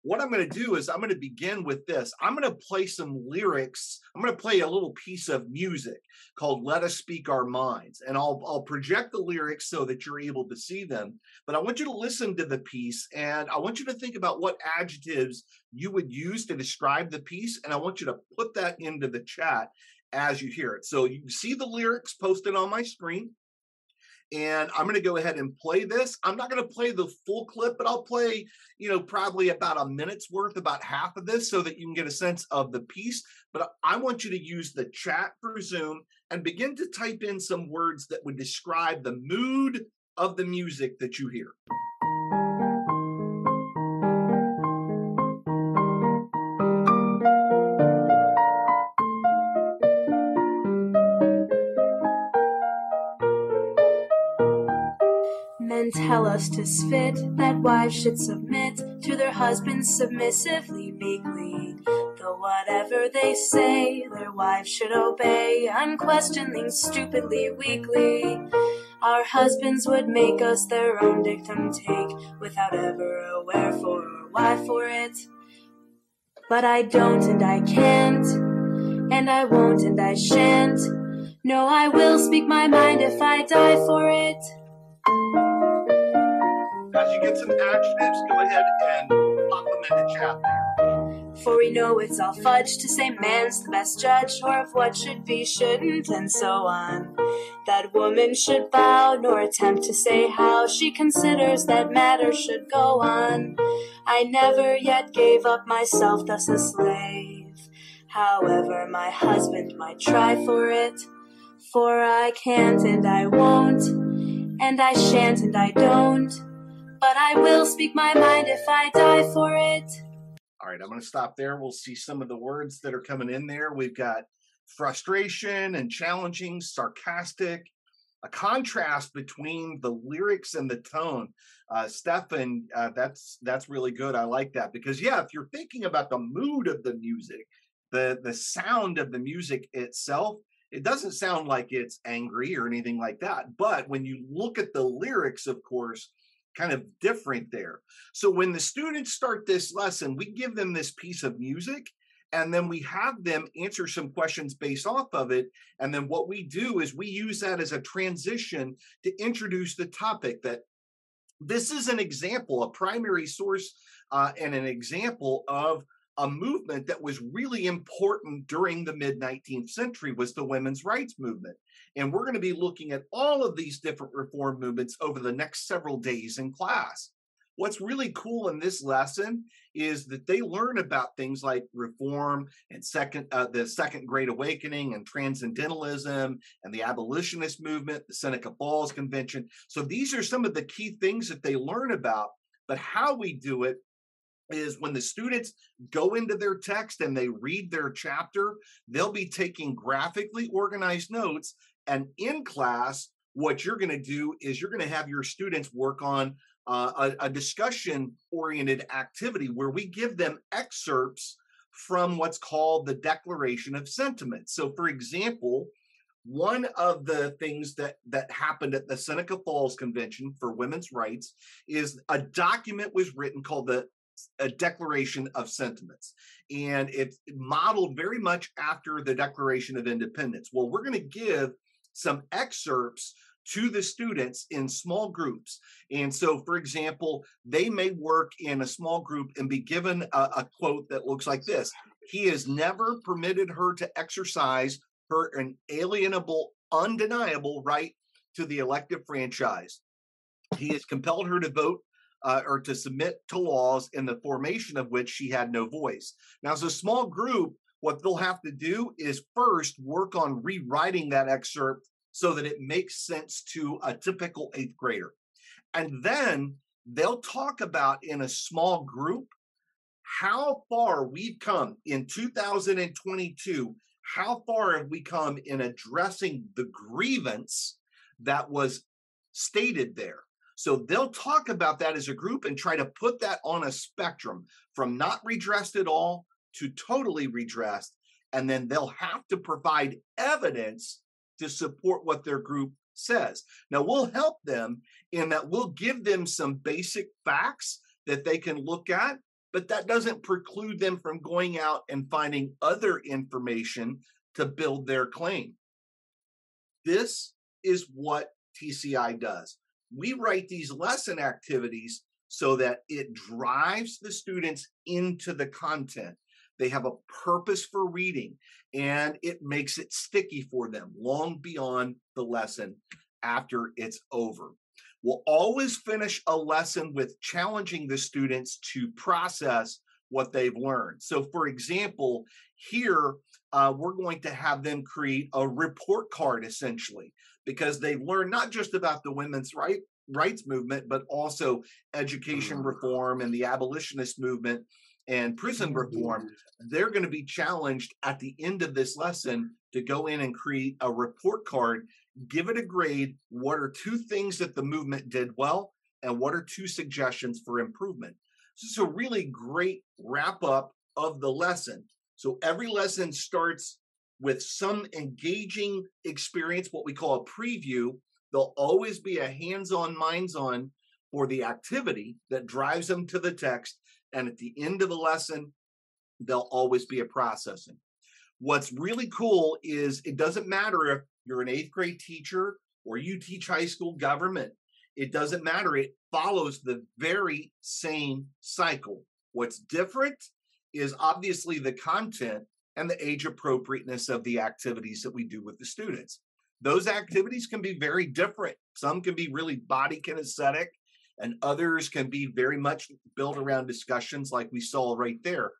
what I'm going to do is I'm going to begin with this. I'm going to play some lyrics. I'm going to play a little piece of music called Let Us Speak Our Minds. And I'll project the lyrics so that you're able to see them. But I want you to listen to the piece, and I want you to think about what adjectives you would use to describe the piece. And I want you to put that into the chat as you hear it. So you see the lyrics posted on my screen. And I'm going to go ahead and play this. I'm not going to play the full clip, but I'll play, probably about a minute's worth, about half of this, so that you can get a sense of the piece. But I want you to use the chat for Zoom and begin to type in some words that would describe the mood of the music that you hear. Men tell us 'tis fit that wives should submit to their husbands submissively, meekly. Though whatever they say, their wives should obey, unquestioning, stupidly, weakly. Our husbands would make us their own dictum take, without ever a wherefore or why for it. But I don't and I can't, and I won't and I shan't. No, I will speak my mind if I die for it. As you get some adjectives, go ahead and pop them into chat there. For we know it's all fudge to say man's the best judge, or of what should be, shouldn't, and so on. That woman should bow, nor attempt to say how she considers that matter should go on. I never yet gave up myself thus a slave. However, my husband might try for it. For I can't and I won't, and I shan't and I don't. But I will speak my mind if I die for it. All right, I'm going to stop there. We'll see some of the words that are coming in there. We've got frustration and challenging, sarcastic, a contrast between the lyrics and the tone. Stefan, that's really good. I like that because, if you're thinking about the mood of the music, the sound of the music itself, it doesn't sound like it's angry or anything like that. But when you look at the lyrics, of course, kind of different there. So when the students start this lesson, we give them this piece of music, and then we have them answer some questions based off of it. And then what we do is we use that as a transition to introduce the topic. That this is an example, a primary source and an example of a movement that was really important during the mid-19th century, was the women's rights movement. And we're going to be looking at all of these different reform movements over the next several days in class. What's really cool in this lesson is that they learn about things like reform and the Second Great Awakening and Transcendentalism and the abolitionist movement, the Seneca Falls Convention. So these are some of the key things that they learn about. But how we do it is when the students go into their text and they read their chapter, they'll be taking graphically organized notes. And in class, what you're going to do is you're going to have your students work on a discussion-oriented activity where we give them excerpts from what's called the Declaration of Sentiments. So, for example, one of the things that happened at the Seneca Falls Convention for Women's Rights is a document was written called a Declaration of Sentiments. And it's modeled very much after the Declaration of Independence. Well, we're going to give some excerpts to the students in small groups. And so, for example, they may work in a small group and be given a quote that looks like this: "He has never permitted her to exercise her inalienable, undeniable right to the elective franchise. He has compelled her to vote or to submit to laws in the formation of which she had no voice." Now, as a small group, what they'll have to do is first work on rewriting that excerpt so that it makes sense to a typical eighth grader. And then they'll talk about in a small group how far we've come in 2022. How far have we come in addressing the grievance that was stated there? So they'll talk about that as a group and try to put that on a spectrum from not redressed at all to totally redressed. And then they'll have to provide evidence to support what their group says. Now, we'll help them in that we'll give them some basic facts that they can look at. but that doesn't preclude them from going out and finding other information to build their claim. This is what TCI does. We write these lesson activities so that it drives the students into the content. They have a purpose for reading, and it makes it sticky for them long beyond the lesson after it's over. We'll always finish a lesson with challenging the students to process what they've learned. So, for example, here we're going to have them create a report card essentially, because they've learned not just about the women's rights movement, but also education reform and the abolitionist movement and prison reform. They're going to be challenged at the end of this lesson to go in and create a report card, give it a grade. What are 2 things that the movement did well, and what are 2 suggestions for improvement? This is a really great wrap up of the lesson. So every lesson starts with some engaging experience, what we call a preview. There'll always be a hands-on, minds-on for the activity that drives them to the text. And at the end of the lesson, there'll always be a processing. What's really cool is it doesn't matter if you're an 8th grade teacher or you teach high school government. It doesn't matter. It follows the very same cycle. What's different is obviously the content and the age appropriateness of the activities that we do with the students. Those activities can be very different. Some can be really body kinesthetic, and others can be very much built around discussions like we saw right there.